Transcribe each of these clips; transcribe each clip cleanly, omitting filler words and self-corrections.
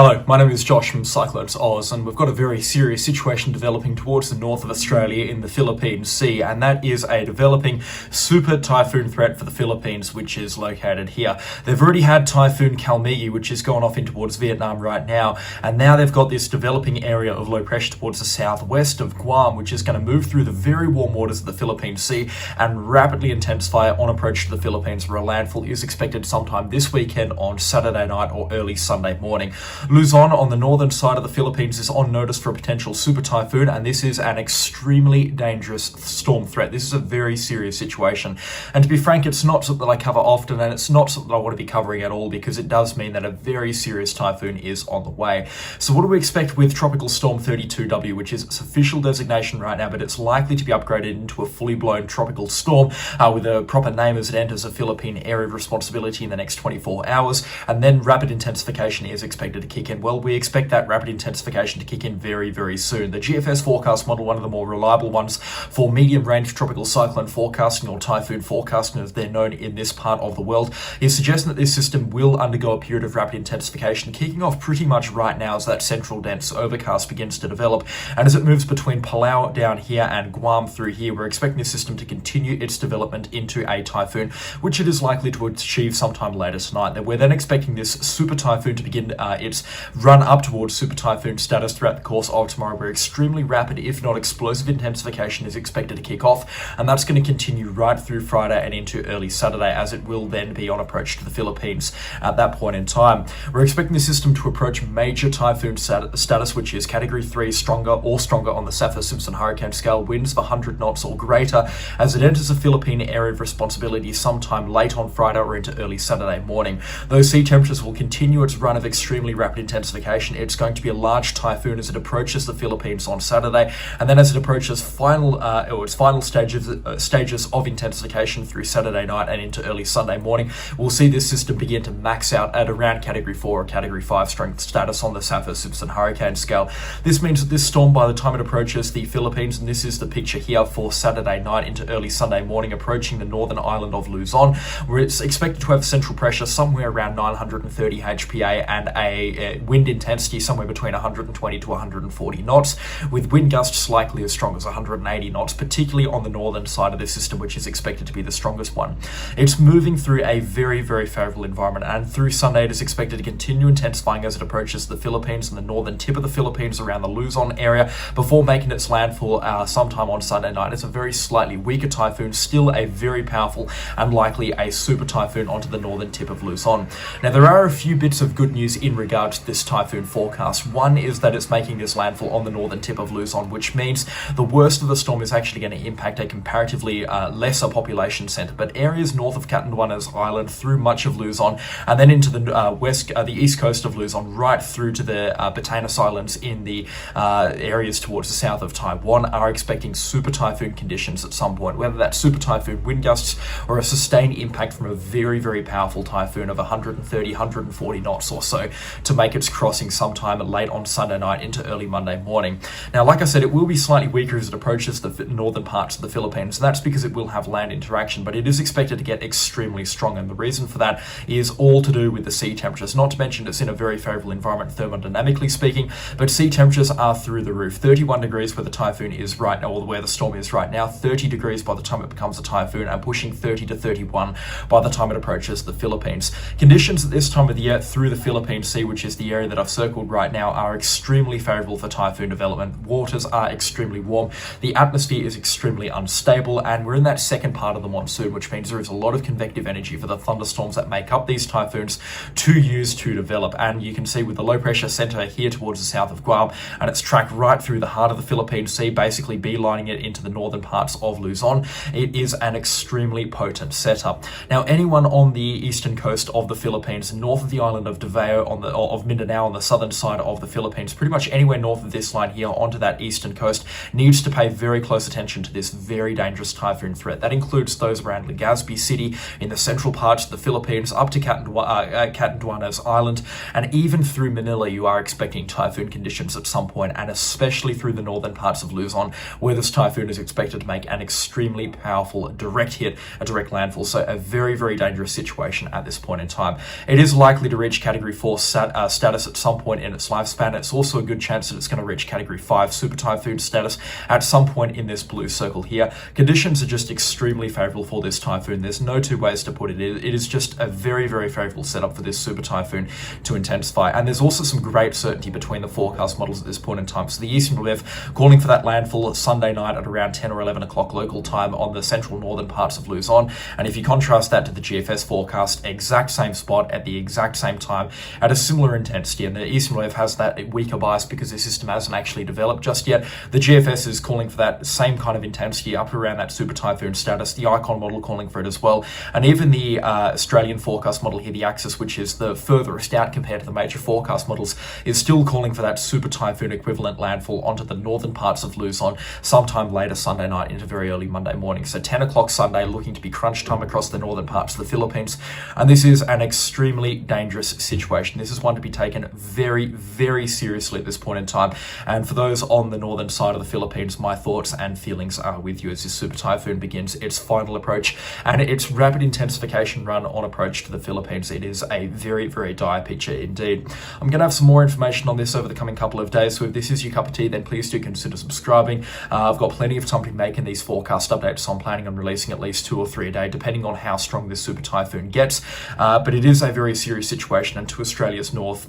Hello, my name is Josh from CyclonesOZ, and we've got a very serious situation developing towards the north of Australia in the Philippine Sea, and that is a developing super typhoon threat for the Philippines, which is located here. They've already had Typhoon Uwan, which is going off in towards Vietnam right now, and now they've got this developing area of low pressure towards the southwest of Guam, which is going to move through the very warm waters of the Philippine Sea and rapidly intensify on approach to the Philippines, where a landfall is expected sometime this weekend on Saturday night or early Sunday morning. Luzon on the northern side of the Philippines is on notice for a potential super typhoon, and this is an extremely dangerous storm threat. This is a very serious situation, and to be frank, it's not something that I cover often, and it's not something I want to be covering at all, because it does mean that a very serious typhoon is on the way. So what do we expect with Tropical Storm 32W, which is its official designation right now, but it's likely to be upgraded into a fully blown tropical storm with a proper name as it enters a Philippine area of responsibility in the next 24 hours, and then rapid intensification is expected to kick in. Well, we expect that rapid intensification to kick in very, very soon. The GFS forecast model, one of the more reliable ones for medium-range tropical cyclone forecasting, or typhoon forecasting as they're known in this part of the world, is suggesting that this system will undergo a period of rapid intensification, kicking off pretty much right now as that central dense overcast begins to develop. And as it moves between Palau down here and Guam through here, we're expecting this system to continue its development into a typhoon, which it is likely to achieve sometime later tonight. We're then expecting this super typhoon to begin its run up towards super typhoon status throughout the course of tomorrow, where extremely rapid, if not explosive, intensification is expected to kick off, and that's going to continue right through Friday and into early Saturday, as it will then be on approach to the Philippines at that point in time. We're expecting the system to approach major typhoon status, which is category 3 or stronger on the Saffir-Simpson hurricane scale, winds of 100 knots or greater, as it enters a Philippine area of responsibility sometime late on Friday or into early Saturday morning. Those sea temperatures will continue its run of extremely rapid intensification. It's going to be a large typhoon as it approaches the Philippines on Saturday, and then as it approaches its final stages of intensification through Saturday night and into early Sunday morning, we'll see this system begin to max out at around category 4 or category 5 strength status on the Saffir-Simpson hurricane scale. This means that this storm, by the time it approaches the Philippines, and this is the picture here for Saturday night into early Sunday morning, approaching the northern island of Luzon, where it's expected to have central pressure somewhere around 930 HPA and a wind intensity somewhere between 120 to 140 knots, with wind gusts likely as strong as 180 knots, particularly on the northern side of the system, which is expected to be the strongest one. It's moving through a very, very favorable environment, and through Sunday it is expected to continue intensifying as it approaches the Philippines and the northern tip of the Philippines around the Luzon area before making its landfall sometime on Sunday night. It's a very slightly weaker typhoon, still a very powerful and likely a super typhoon onto the northern tip of Luzon. Now, there are a few bits of good news in regard to this typhoon forecast. One is that it's making this landfall on the northern tip of Luzon, which means the worst of the storm is actually going to impact a comparatively lesser population centre, but areas north of Catanduanes Island through much of Luzon, and then into the east coast of Luzon, right through to the Batanes Islands in the areas towards the south of Taiwan, are expecting super typhoon conditions at some point, whether that's super typhoon wind gusts or a sustained impact from a very, very powerful typhoon of 130, 140 knots or so to make its crossing sometime late on Sunday night into early Monday morning. Now, like I said, it will be slightly weaker as it approaches the northern parts of the Philippines. That's because it will have land interaction, but it is expected to get extremely strong, and the reason for that is all to do with the sea temperatures. Not to mention it's in a very favorable environment thermodynamically speaking, but sea temperatures are through the roof. 31 degrees where the typhoon is right now, or where the storm is right now, 30 degrees by the time it becomes a typhoon, and pushing 30 to 31 by the time it approaches the Philippines. Conditions at this time of the year through the Philippine Sea, which is the area that I've circled right now, are extremely favorable for typhoon development. Waters are extremely warm, the atmosphere is extremely unstable, and we're in that second part of the monsoon, which means there is a lot of convective energy for the thunderstorms that make up these typhoons to use to develop. And you can see with the low pressure center here towards the south of Guam, and it's tracked right through the heart of the Philippine Sea, basically beelining it into the northern parts of Luzon. It is an extremely potent setup. Now, anyone on the eastern coast of the Philippines, north of the island of Davao of Mindanao on the southern side of the Philippines, pretty much anywhere north of this line here onto that eastern coast, needs to pay very close attention to this very dangerous typhoon threat. That includes those around Legazpi City in the central parts of the Philippines, up to Catanduanes Island, and even through Manila. You are expecting typhoon conditions at some point, and especially through the northern parts of Luzon, where this typhoon is expected to make an extremely powerful direct hit, a direct landfall. So a very, very dangerous situation at this point in time. It is likely to reach category 4 status status at some point in its lifespan. It's also a good chance that it's going to reach Category 5 super typhoon status at some point in this blue circle here. Conditions are just extremely favorable for this typhoon. There's no two ways to put it. It is just a very, very favorable setup for this super typhoon to intensify. And there's also some great certainty between the forecast models at this point in time. So the Eastern WEF calling for that landfall Sunday night at around 10 or 11 o'clock local time on the central northern parts of Luzon. And if you contrast that to the GFS forecast, exact same spot at the exact same time at a similar intensity. And the Eastern WEF has that weaker bias because the system hasn't actually developed just yet. The GFS is calling for that same kind of intensity up around that super typhoon status. The ICON model calling for it as well. And even the Australian forecast model here, the Axis, which is the furthest out compared to the major forecast models, is still calling for that super typhoon equivalent landfall onto the northern parts of Luzon sometime later Sunday night into very early Monday morning. So 10 o'clock Sunday looking to be crunch time across the northern parts of the Philippines. And this is an extremely dangerous situation. This is one to be taken very, very seriously at this point in time. And for those on the northern side of the Philippines, my thoughts and feelings are with you as this super typhoon begins its final approach and its rapid intensification run on approach to the Philippines. It is a very, very dire picture indeed. I'm going to have some more information on this over the coming couple of days. So if this is your cup of tea, then please do consider subscribing. I've got plenty of time to be making these forecast updates, so I'm planning on releasing at least 2 or 3 a day, depending on how strong this super typhoon gets. But it is a very serious situation, and to Australia's north,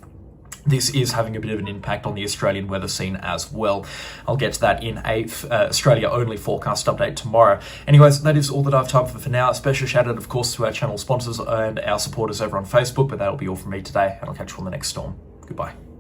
this is having a bit of an impact on the Australian weather scene as well. I'll get to that in a Australia-only forecast update tomorrow. Anyways, that is all that I have time for now. A special shout out, of course, to our channel sponsors and our supporters over on Facebook, but that'll be all from me today, and I'll catch you on the next storm. Goodbye.